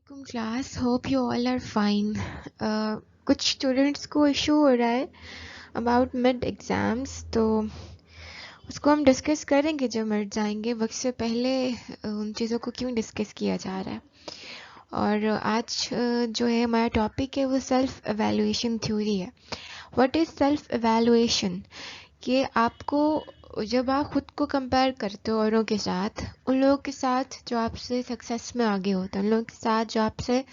वालेकुम class, hope you all are fine. कुछ students को इशू हो रहा है अबाउट मिड एग्ज़ाम्स, तो उसको हम डिस्कस करेंगे जब मिड जाएंगे। वक्त से पहले उन चीज़ों को क्यों डिस्कस किया जा रहा है। और आज जो है हमारा टॉपिक है वो सेल्फ एवेल्युएशन थ्योरी है। What is self evaluation? कि आपको जब आप खुद को कंपेयर करते हो औरों के साथ, उन लोगों के साथ जो आपसे सक्सेस में आगे होते हैं, उन लोगों के साथ जो आपसे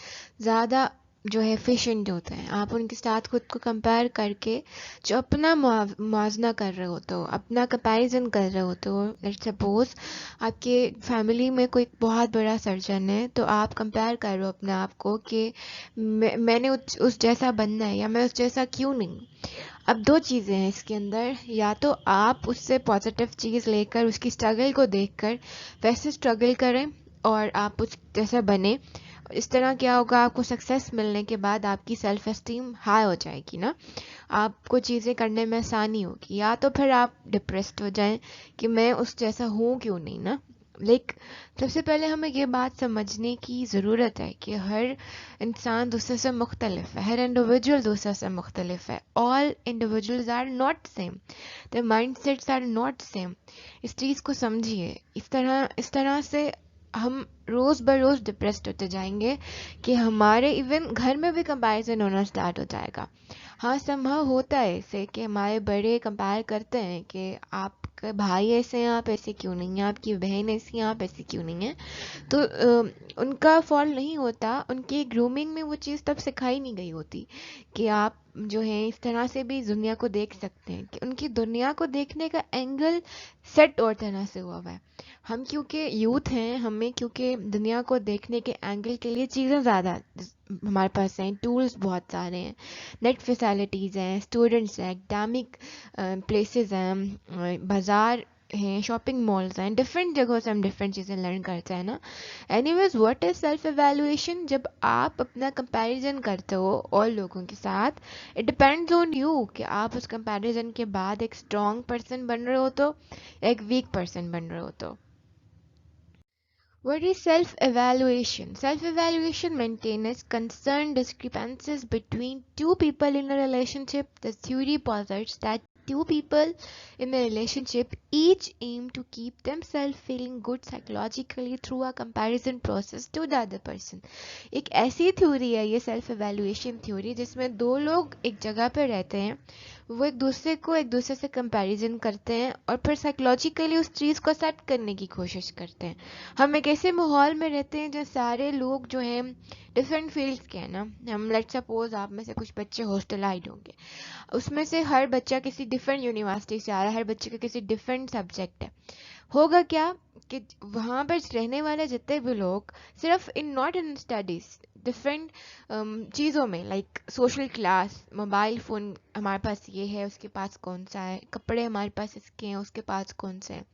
ज़्यादा जो है एफिशिएंट होते हैं, आप उनके साथ खुद को कंपेयर करके जो अपना मुआवजना कर रहे होते हो, अपना कंपैरिजन कर रहे होते हो। लेट्स सपोज आपके फैमिली में कोई बहुत बड़ा सर्जन है, तो आप कंपेयर कर रहे हो अपने आप को कि मैंने उस जैसा बनना है या मैं उस जैसा क्यों नहीं। अब दो चीज़ें हैं इसके अंदर, या तो आप उससे पॉजिटिव चीज़ लेकर उसकी स्ट्रगल को देखकर वैसे स्ट्रगल करें और आप उस जैसा बने। इस तरह क्या होगा, आपको सक्सेस मिलने के बाद आपकी सेल्फ एस्टीम हाई हो जाएगी ना, आपको चीज़ें करने में आसानी होगी। या तो फिर आप डिप्रेस्ड हो जाएं कि मैं उस जैसा हूँ क्यों नहीं ना। सबसे पहले हमें ये बात समझने की ज़रूरत है कि हर इंसान दूसरे से मुख्तलिफ है, हर इंडिविजुअल दूसरे से मुख्तलिफ है। All individuals are not same, the mindsets are not same. इस चीज़ को समझिए। इस तरह से हम रोज़ ब रोज़ डिप्रेस्ड होते जाएंगे कि हमारे इवन घर में भी कंपैरिजन होना स्टार्ट हो जाएगा। हाँ, संभव होता है ऐसे कि हमारे बड़े कंपेयर करते हैं कि आपके भाई ऐसे हैं, आप ऐसे क्यों नहीं हैं, आपकी बहन ऐसी हैं, आप ऐसे क्यों नहीं हैं। तो उनका फॉल्ट नहीं होता, उनकी ग्रूमिंग में वो चीज़ तब सिखाई नहीं गई होती कि आप जो है इस तरह से भी दुनिया को देख सकते हैं। कि उनकी दुनिया को देखने का एंगल सेट और तरह से हुआ हुआ है। हम क्योंकि यूथ हैं, हमें क्योंकि दुनिया को देखने के एंगल के लिए चीज़ें ज़्यादा हमारे पास हैं, टूल्स बहुत सारे हैं, नेट फैसिलिटीज़ हैं, स्टूडेंट्स हैं, एकेडमिक प्लेसेस हैं, बाज़ार हैं, शॉपिंग मॉल्स हैं, डिफरेंट जगहों से हम डिफरेंट चीज़ें लर्न करते हैं ना। Anyways, what is self evaluation? जब आप अपना कंपैरिजन करते हो और लोगों के साथ, इट डिपेंड्स ऑन यू कि आप उस कंपैरिजन के बाद एक स्ट्रॉन्ग पर्सन बन रहे हो तो एक वीक पर्सन बन रहे हो तो। What is self-evaluation? Self-evaluation maintains concern discrepancies between two people in a relationship. The theory posits that two people in a relationship each aim to keep themselves feeling good psychologically through a comparison process to the other person. एक ऐसी theory है ये self evaluation theory, जिसमें दो लोग एक जगह पर रहते हैं, वो एक दूसरे से कंपैरिजन करते हैं और फिर साइकोलॉजिकली उस चीज़ को एक्सेप्ट करने की कोशिश करते हैं। हम एक ऐसे माहौल में रहते हैं जहाँ सारे लोग जो हैं डिफरेंट फील्ड्स के हैं ना। हम लेट्स सपोज आप में से कुछ बच्चे हॉस्टलाइज होंगे, उसमें से हर बच्चा किसी डिफरेंट यूनिवर्सिटी से आ रहा है, हर बच्चे का किसी डिफरेंट सब्जेक्ट है। होगा क्या कि वहाँ पर रहने वाले जितने भी लोग सिर्फ in not in studies, different चीज़ों में, like social class, mobile phone हमारे पास ये है, उसके पास कौन सा है, कपड़े हमारे पास इसके हैं, उसके पास कौन से हैं,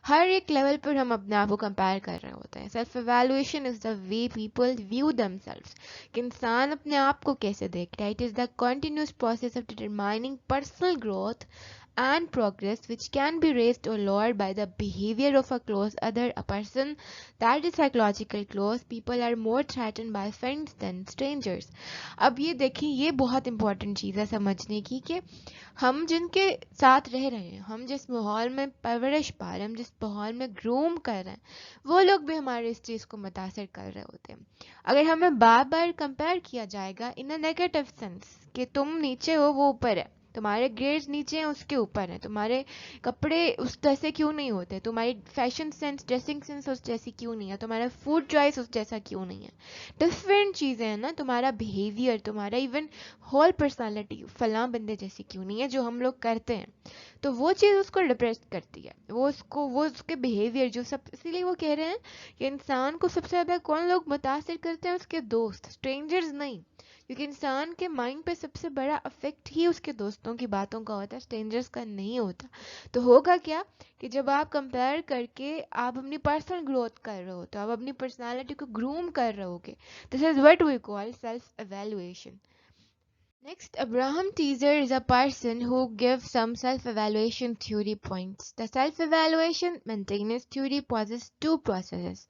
हर एक लेवल पर हम अपने आप को कंपेयर कर रहे होते हैं। Self evaluation is the way people view themselves, कि इंसान अपने आप को कैसे देखता है। It is the continuous process of determining personal growth and progress, which can be raised or lowered by the behavior of a close other. A person that is psychological close people are more threatened by friends than strangers. अब ये देखिए, ये बहुत important चीज़ है समझने की कि हम जिनके साथ रह रहे हैं, हम जिस माहौल में परवरिश पा रहे हैं, हम जिस माहौल में ग्रूम कर रहे हैं, वो लोग भी हमारे इस चीज़ को मुतासर कर रहे होते हैं। अगर हमें बार बार कंपेयर किया जाएगा इन अ नेगेटिव सेंस कि तुम नीचे हो वो ऊपर है, तुम्हारे ग्रेड्स नीचे हैं उसके ऊपर है, तुम्हारे कपड़े उस जैसे क्यों नहीं होते, तुम्हारी फैशन सेंस, ड्रेसिंग सेंस उस जैसी क्यों नहीं है, तुम्हारा फूड चॉइस उस जैसा क्यों नहीं है, डिफरेंट चीज़ें हैं ना, तुम्हारा बिहेवियर, तुम्हारा इवन होल पर्सनालिटी फलां बंदे जैसी क्यों नहीं है, जो हम लोग करते हैं। तो वो चीज़ उसको डिप्रेस करती है, वो उसके बिहेवियर जो सब, इसीलिए वो कह रहे हैं कि इंसान को सबसे ज़्यादा कौन लोग मुतासिर करते हैं, उसके दोस्त, स्ट्रेंजर्स नहीं। क्योंकि इंसान के माइंड पे सबसे बड़ा अफेक्ट ही उसके दोस्तों की बातों का होता है, स्ट्रेंजर्स का नहीं होता। तो होगा क्या कि जब आप कंपेयर करके आप अपनी पर्सनल ग्रोथ कर रहे हो, तो आप अपनी पर्सनालिटी को ग्रूम कर रहे होगे। This is what we call self evaluation. Next, Abraham Teaser is a person who gives some self-evaluation theory points. The self-evaluation maintenance theory possesses two processes.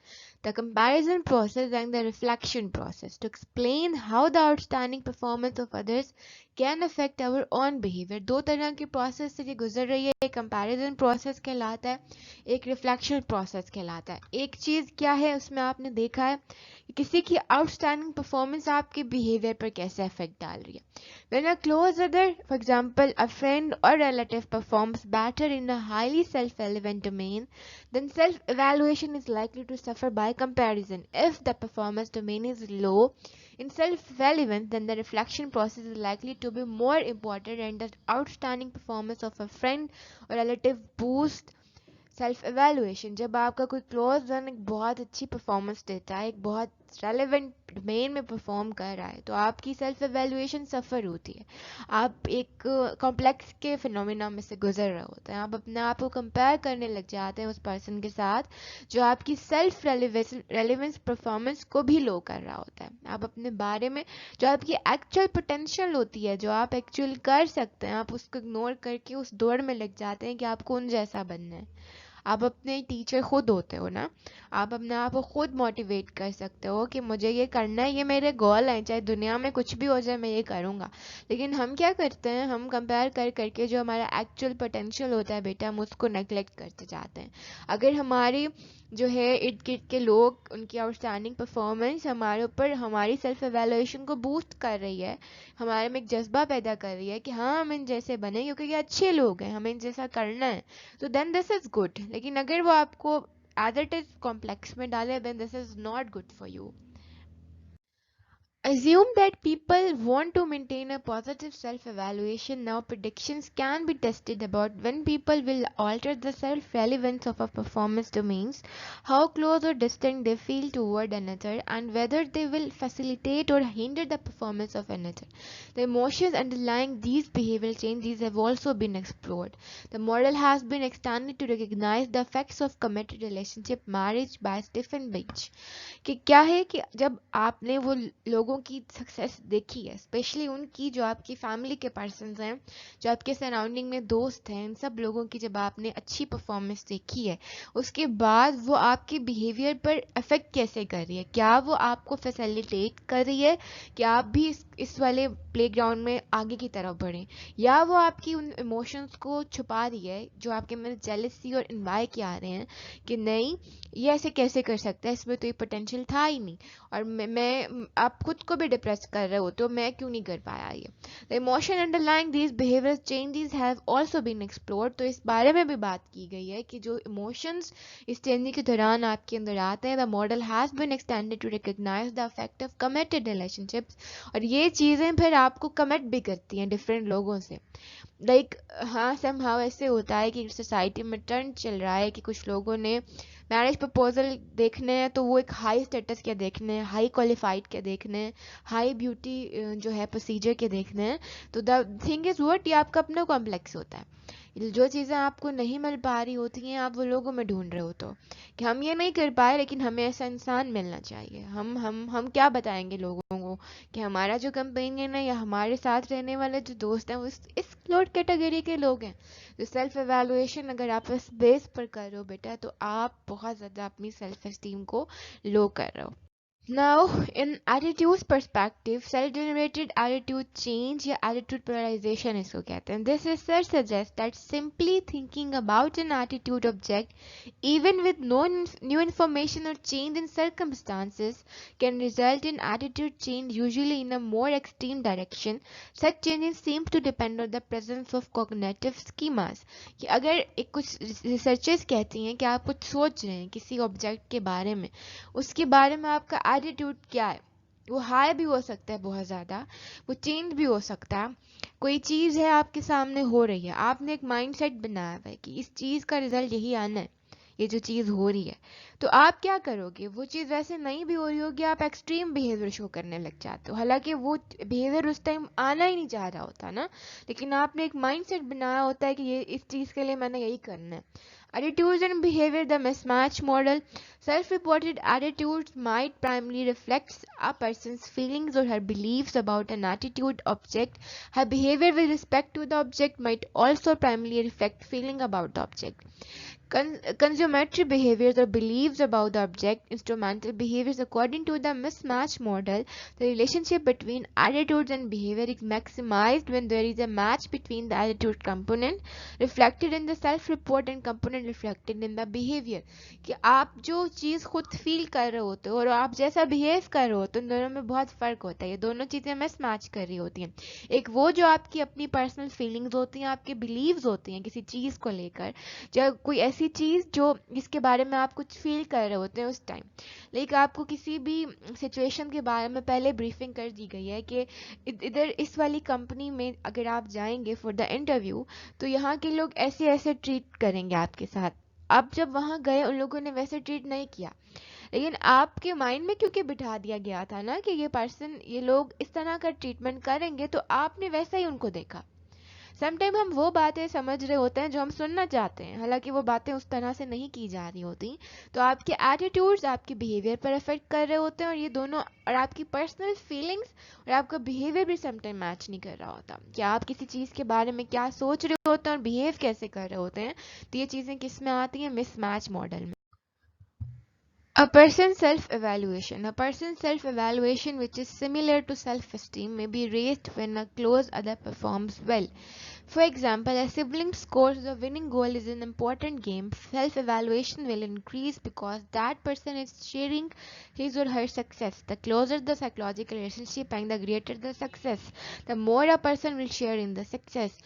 the comparison process and the reflection process to explain how the outstanding performance of others can affect our own behavior. दो तरह के process से ये गुजर रही है, एक comparison process कहलाता है, एक रिफ्लेक्शन प्रोसेस कहलाता है. एक चीज़ क्या है उसमें आपने देखा है कि किसी की आउटस्टैंडिंग परफॉर्मेंस आपके बिहेवियर पर कैसे अफेक्ट डाल रही है. When a close other, for example, a friend or relative performs better in a highly self-relevant domain, then self-evaluation is likely to suffer by comparison. If the performance domain is low in self-relevance, then the reflection process is likely to be more important and the outstanding performance of a friend or relative boosts self evaluation. जब आपका कोई close one एक बहुत अच्छी performance देता है, एक बहुत रेलेवेंट डोमेन में परफॉर्म कर रहा है, तो आपकी सेल्फ एवेल्युएशन सफ़र होती है. आप एक कॉम्प्लेक्स के फिनोमिना में से गुजर रहे होते हैं. आप अपने आप को कंपेयर करने लग जाते हैं उस पर्सन के साथ जो आपकी सेल्फ रेलिवेंस परफॉर्मेंस को भी लो कर रहा होता है. आप अपने बारे में जो आपकी एक्चुअल पोटेंशियल होती है, जो आप एक्चुअल कर सकते हैं, आप उसको इग्नोर करके उस दौड़ में लग जाते हैं कि आपको उन जैसा बनना है. आप अपने टीचर खुद होते हो ना, आप अपने आप को खुद मोटिवेट कर सकते हो कि मुझे ये करना है, ये मेरे गोल हैं, चाहे दुनिया में कुछ भी हो जाए मैं ये करूँगा. लेकिन हम क्या करते हैं, हम कंपेयर कर करके जो हमारा एक्चुअल पोटेंशियल होता है बेटा, हम उसको नेगलेक्ट करते जाते हैं. अगर हमारी जो है इर्द गिर्द के लोग, उनकी आउटस्टैंडिंग परफॉर्मेंस हमारे ऊपर हमारी सेल्फ एवेल्युएशन को बूस्ट कर रही है, हमारे में एक जज्बा पैदा कर रही है कि हाँ हम इन जैसे बने क्योंकि ये अच्छे लोग हैं, हमें इन जैसा करना है, तो देन दिस इज़ गुड. लेकिन अगर वो आपको एज इट इज़ कॉम्प्लेक्स में डाले, then this is not good for you. Assume that people want to maintain a positive self-evaluation. Now, predictions can be tested about when people will alter the self-relevance of a performance domains, how close or distant they feel toward another, and whether they will facilitate or hinder the performance of another. The emotions underlying these behavioral changes have also been explored. The model has been extended to recognize the effects of committed relationship marriage by Stephen Beach. कि क्या है कि जब आपने वो लोगों की success देखी है, स्पेशली उनकी जो आपकी फैमिली के पर्सन्स हैं, जो आपके सराउंडिंग में दोस्त हैं, इन सब लोगों की जब आपने अच्छी परफॉर्मेंस देखी है, उसके बाद वो आपके बिहेवियर पर अफेक्ट कैसे कर रही है. क्या वो आपको फैसिलिटेट कर रही है कि आप भी इस वाले प्लेग्राउंड में आगे की तरफ बढ़ें, या वो आपकी उन इमोशंस को छुपा रही है जो आपके में जेलसी और इन्वाई के आ रहे हैं कि नहीं ये ऐसे कैसे कर सकता है, इसमें तो ये पोटेंशियल था ही नहीं, और मैं आप खुद को भी डिप्रेस कर रहे हो तो मैं क्यों नहीं कर पाया ये. The emotion underlying these behavioural changes have also been explored. तो इस बारे में भी बात की गई है कि जो इमोशंस इस चेंजिंग के दौरान आपके अंदर आते हैं, the model has been extended to recognise the effect of committed relationships. और ये चीज़ें फिर आपको कमिट भी करती हैं डिफरेंट लोगों से. लाइक हाँ समहाउ ऐसे होता है कि सोसाइटी में ट्रेंड चल रहा है कि कुछ लोगों ने मैरिज प्रपोजल देखने हैं तो वो एक हाई स्टेटस के देखने हैं, हाई क्वालिफाइड के देखने हैं, हाई ब्यूटी जो है प्रोसीजर के देखने हैं. तो द थिंग इज़ व्हाट, ये आपका अपना कॉम्प्लेक्स होता है. जो चीज़ें आपको नहीं मिल पा रही होती हैं आप वो लोगों में ढूंढ रहे हो, तो कि हम ये नहीं कर पाए लेकिन हमें ऐसा इंसान मिलना चाहिए. हम क्या बताएंगे लोगों को कि हमारा जो कंपेनियन है या हमारे साथ रहने वाले जो दोस्त हैं वो इस लोड कैटेगरी के लोग हैं. तो सेल्फ एवेल्युएशन अगर आप इस बेस पर कर रहे हो बेटा, तो आप बहुत ज़्यादा अपनी सेल्फ एस्टीम को लो कर रहे हो. Now, in attitudes perspective, self-generated attitude change या attitude polarization इसको कहते हैं. This research suggests that simply thinking about an attitude object, even with no new information or change in circumstances, can result in attitude change, usually in a more extreme direction. Such changes seem to depend on the presence of cognitive schemas. कि अगर एक कुछ researchers कहती हैं कि आप कुछ सोच रहे हैं किसी ऑब्जेक्ट के बारे में, उसके बारे में आपका एटीट्यूड क्या है, वो हाई भी हो सकता है बहुत ज़्यादा, वो चेंज भी हो सकता है. कोई चीज़ है आपके सामने हो रही है, आपने एक माइंडसेट बनाया हुआ है कि इस चीज़ का रिजल्ट यही आना है, ये जो चीज़ हो रही है, तो आप क्या करोगे, वो चीज़ वैसे नहीं भी हो रही होगी, आप एक्सट्रीम बिहेवियर शो करने लग जाते हो, हालांकि वो बिहेवियर उस टाइम आना ही नहीं चाह रहा होता ना, लेकिन आपने एक माइंडसेट बनाया होता है कि ये इस चीज़ के लिए मैंने यही करना है. Attitudes and behavior, the mismatch model. Self-reported attitudes might primarily reflect a person's feelings or her beliefs about an attitude object. Her behavior with respect to the object might also primarily reflect feeling about the object. Consummatory behaviors or beliefs about the object, instrumental behaviors. According to the mismatch model, the relationship between attitudes and behavior is maximized when there is a match between the attitude component reflected in the self report and component reflected in the behavior. कि आप जो चीज़ खुद feel कर रहे होते हो और आप जैसा बिहेव कर रहे होते हो, उन दोनों में बहुत फ़र्क होता है. ये दोनों चीज़ें मिसमैच कर रही होती हैं. एक वो जो आपकी अपनी पर्सनल फीलिंग्स होती हैं, आपके बिलीव्स होती हैं किसी चीज़ को लेकर, जब कोई ऐसी चीज़ जो जिसके बारे में आप कुछ फील कर रहे होते हैं उस टाइम. लेकिन आपको किसी भी सिचुएशन के बारे में पहले ब्रीफिंग कर दी गई है कि इधर इस वाली कंपनी में अगर आप जाएंगे फॉर द इंटरव्यू तो यहाँ के लोग ऐसे ऐसे ट्रीट करेंगे आपके साथ. अब जब वहाँ गए उन लोगों ने वैसे ट्रीट नहीं किया, लेकिन आपके माइंड में क्योंकि बिठा दिया गया था ना कि ये लोग इस तरह का ट्रीटमेंट करेंगे, तो आपने वैसा ही उनको देखा. समटाइम हम वो बातें समझ रहे होते हैं जो हम सुनना चाहते हैं, हालांकि वो बातें उस तरह से नहीं की जा रही होती. तो आपके एटीट्यूड्स आपके बिहेवियर पर अफेक्ट कर रहे होते हैं, और ये दोनों, और आपकी पर्सनल फीलिंग्स और आपका बिहेवियर भी समटाइम मैच नहीं कर रहा होता कि आप किसी चीज़ के बारे में क्या सोच रहे होते हैं और बिहेव कैसे कर रहे होते हैं. तो ये चीज़ें किस में आती हैं? मिसमैच मॉडल में. A person's self-evaluation. A person's self-evaluation, which is similar to self-esteem, may be raised when a close other performs well. For example, a sibling scores the winning goal is an important game. Self-evaluation will increase because that person is sharing his or her success. The closer the psychological relationship and the greater the success, the more a person will share in the success.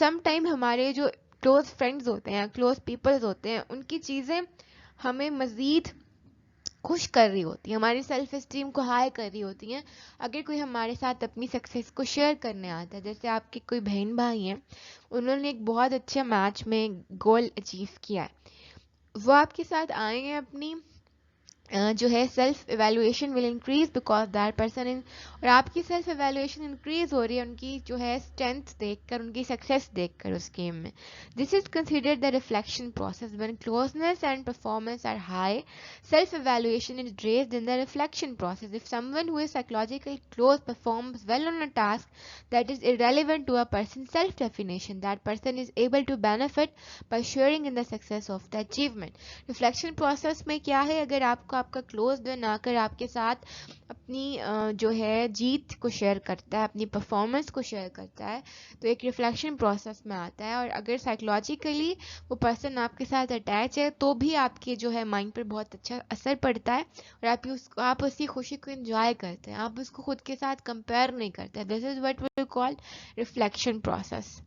Sometimes हमारे जो close friends होते हैं, close people होते हैं, उनकी चीज़ें हमें मज़ीद खुश कर रही होती है, हमारी सेल्फ एस्टीम को हाई कर रही होती हैं. अगर कोई हमारे साथ अपनी सक्सेस को शेयर करने आता है, जैसे आपके कोई बहन भाई हैं, उन्होंने एक बहुत अच्छा मैच में गोल अचीव किया है, वो आपके साथ आए हैं अपनी जो है self evaluation will increase because that person in, और आपकी सेल्फ एवेल्युएशन इंक्रीज हो रही है उनकी जो है स्ट्रेंथ देखकर, उनकी सक्सेस देखकर उस गेम में. This is considered the reflection process. When closeness and performance are high, self evaluation is raised in the reflection process. If someone who is psychologically close performs well on a task that is irrelevant to a person's self definition, that person is able to benefit by sharing in the success of the achievement. Reflection process में क्या है, अगर आपको आपका close one आकर आपके साथ अपनी जो है जीत को शेयर करता है, अपनी परफॉर्मेंस को शेयर करता है, तो एक रिफ्लेक्शन प्रोसेस में आता है. और अगर साइकोलॉजिकली वो पर्सन आपके साथ अटैच है तो भी आपके जो है माइंड पर बहुत अच्छा असर पड़ता है, और आप उसकी खुशी को एंजॉय करते हैं, आप उसको खुद के साथ कंपेयर नहीं करते. This is what we call reflection process.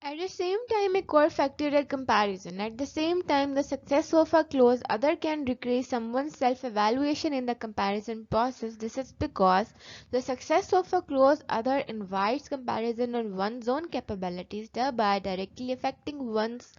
At the same time, a core factor is comparison. At the same time, the success of a close other can decrease someone's self-evaluation in the comparison process. This is because the success of a close other invites comparison on one's own capabilities, thereby directly affecting one's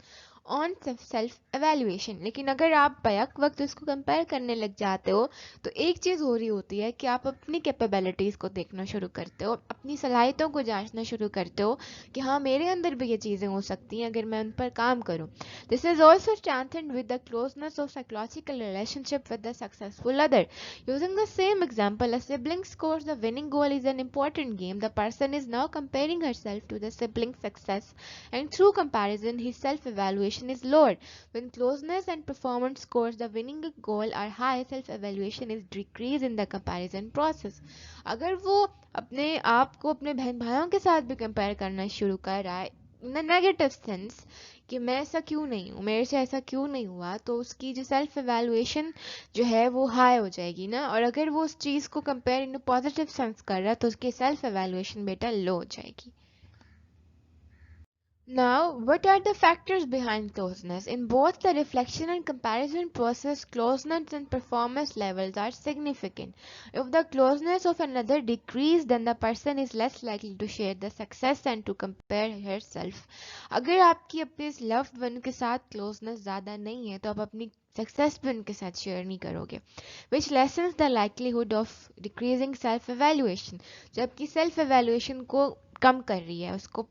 on self evaluation. लेकिन अगर आप back वक्त उसको compare करने लग जाते हो, तो एक चीज़ हो रही होती है कि आप अपनी कैपेबिलिटीज़ को देखना शुरू करते हो, अपनी सलाहियतों को जांचना शुरू करते हो कि हाँ, मेरे अंदर भी ये चीज़ें हो सकती हैं अगर मैं उन पर काम करूँ. This is also strengthened with the closeness of psychological relationship with the successful other. Using the same example, a sibling scores the winning goal is an important game. The person is now comparing herself to the sibling's success, and through comparison, his self-evaluation is lowered. When closeness and performance scores the winning goal are high, self-evaluation is decreased in the comparison process. अगर वो अपने आप को अपने बहन भाइयों के साथ भी कंपेयर करना शुरू कर रहा है इन नेगेटिव सेंस कि मैं ऐसा क्यों नहीं हूँ, मेरे से ऐसा क्यों नहीं हुआ, तो उसकी जो सेल्फ एवेल्युएशन जो है वो हाई हो जाएगी ना. और अगर वो उस चीज़ को कंपेयर इन पॉजिटिव सेंस कर रहा है तो उसकी सेल्फ एवेल्युएशन बेटा लो हो जाएगी. Now, what are the factors behind closeness? In both the reflection and comparison process, closeness and performance levels are significant. If the closeness of another decreases, then the person is less likely to share the success and to compare herself. अगर आपकी अपने loved one के साथ closeness ज़्यादा नहीं है, तो आप अपनी सक्सेस भी उनके साथ शेयर नहीं करोगे, which lessens the likelihood of decreasing self evaluation. जबकि सेल्फ एवेल्युएशन को कम कर रही है, उसको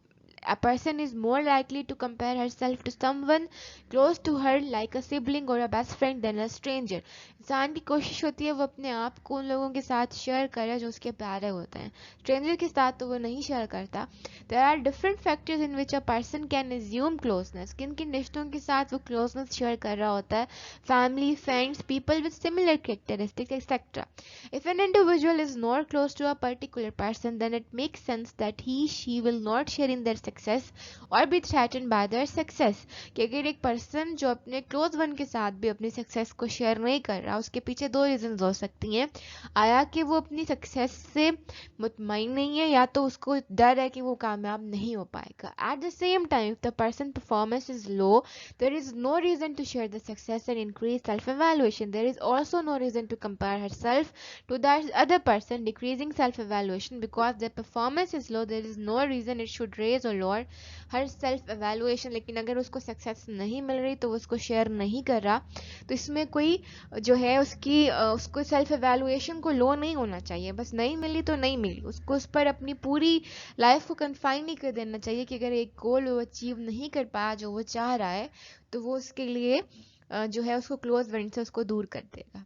A person is more likely to compare herself to someone close to her like a sibling or a best friend than a stranger. इंसान की कोशिश होती है वो अपने आप को उन लोगों के साथ शेयर करे जो उसके प्यारे होते हैं. स्ट्रेंजर के साथ तो वो नहीं शेयर करता. There are different factors in which a person can assume closeness. किन किन रिश्तों के साथ वो closeness शेयर कर रहा होता है. Family, friends, people with similar characteristics, etc. If an individual is not close to a particular person, then it makes sense that she will not share in their success or be threatened by their success. कि अगर एक person जो अपने close one के साथ भी अपनी success को शेयर नहीं कर रहा, उसके पीछे दो रीजंस हो सकती हैं. आया कि वो अपनी सक्सेस से मुतमईन नहीं है, या तो उसको डर है कि वो कामयाब नहीं हो पाएगा. At the same time if the person performance is low, there is no reason to share the success and increase self-evaluation. There is also no reason to compare herself to that other person, decreasing self-evaluation. Because their performance is low, there is no reason it should raise or lower her self-evaluation. लेकिन अगर उसको success नहीं मिल रही तो वो उसको share नहीं कर रहा, तो इसमें कोई जो है उसको सेल्फ एवेल्युएशन को लो नहीं होना चाहिए. बस नहीं मिली तो नहीं मिली, उसको उस पर अपनी पूरी लाइफ को कन्फाइन नहीं कर देना चाहिए कि अगर एक गोल वो अचीव नहीं कर पाया जो वो चाह रहा है, तो वो उसके लिए जो है उसको क्लोज फ्रेंड से उसको दूर कर देगा.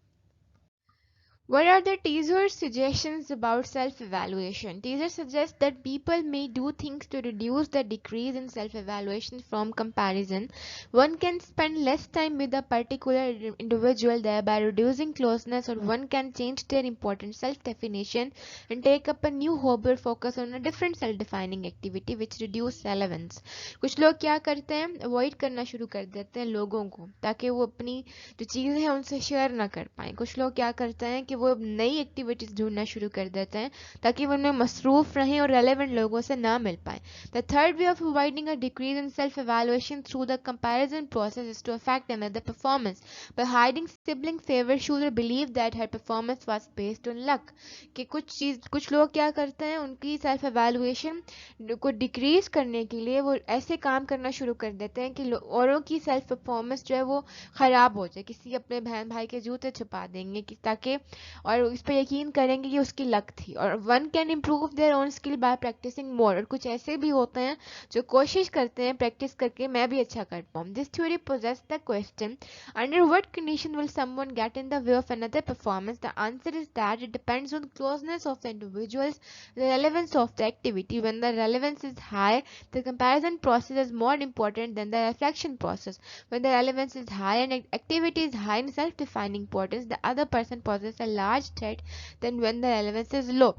What are the teaser's suggestions about self-evaluation? Teaser suggests that people may do things to reduce the decrease in self-evaluation from comparison. One can spend less time with a particular individual, thereby reducing closeness, or one can change their important self-definition and take up a new hobby or focus on a different self-defining activity which reduce relevance. कुछ लोग क्या करते हैं, avoid करना शुरू कर देते हैं लोगों को ताकि वो अपनी जो चीज़ें हैं उनसे शेयर ना कर पाएँ. कुछ लोग क्या करते हैं कि वो नई एक्टिविटीज़ ढूंढना शुरू कर देते हैं ताकि वो उनमें मसरूफ़ रहें और रेलेवेंट लोगों से ना मिल पाए. The third way of avoiding a decrease in self evaluation through the comparison process is to affect another performance by hiding sibling favour choose believe that her performance was based on luck. कि कुछ लोग क्या करते हैं, उनकी self evaluation को decrease करने के लिए वो ऐसे काम करना शुरू कर देते हैं कि औरों की सेल्फ परफॉर्मेंस जो है वो ख़राब हो जाए. किसी अपने बहन भाई के जूते छुपा देंगे कि ताकि, और इस पर यकीन करेंगे कि उसकी लक थी. और one can improve their own skill by practising more. और कुछ ऐसे भी होते हैं जो कोशिश करते हैं प्रैक्टिस करके मैं भी अच्छा कर पाऊँ. This theory poses the question under what condition will someone get in the way of another performance. The answer is that it depends on closeness of the individuals, the relevance of the activity. When the relevance is high, the comparison process is more important than the reflection process. When the relevance is high and activity is high in self-defining importance, the other person poses a large threat than when the relevance is low.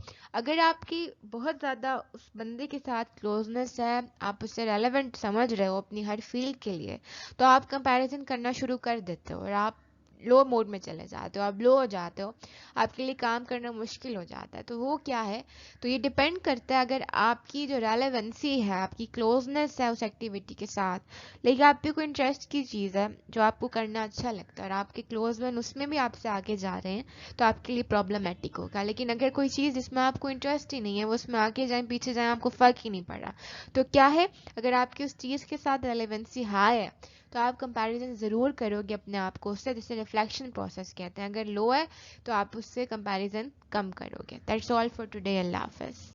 अगर आपकी बहुत ज़्यादा उस बंदे के साथ closeness है, आप उसे रेलेवेंट समझ रहे हो अपनी हर फील्ड के लिए, तो आप कंपैरिजन करना शुरू कर देते हो और आप लो मोड में चले जाते हो, आप लो हो जाते हो, आपके लिए काम करना मुश्किल हो जाता है. तो वो क्या है, तो ये डिपेंड करता है अगर आपकी जो रेलेवेंसी है, आपकी क्लोजनेस है उस एक्टिविटी के साथ, लेकिन आपकी कोई इंटरेस्ट की चीज़ है जो आपको करना अच्छा लगता है और आपके क्लोज वन उसमें भी आपसे आगे जा रहे हैं, तो आपके लिए प्रॉब्लमेटिक होगा. लेकिन अगर कोई चीज़ जिसमें आपको इंटरेस्ट ही नहीं है, वो उसमें आगे जाए पीछे जाए आपको फ़र्क ही नहीं पड़ रहा, तो क्या है, अगर आपकी उस चीज़ के साथ रेलेवेंसी हाई है तो आप कंपैरिजन ज़रूर करोगे अपने आप को उससे, जिसे रिफ्लेक्शन प्रोसेस कहते हैं. अगर लो है तो आप उससे कंपैरिजन कम करोगे. That's all for today. अल्लाह हाफ़िज़.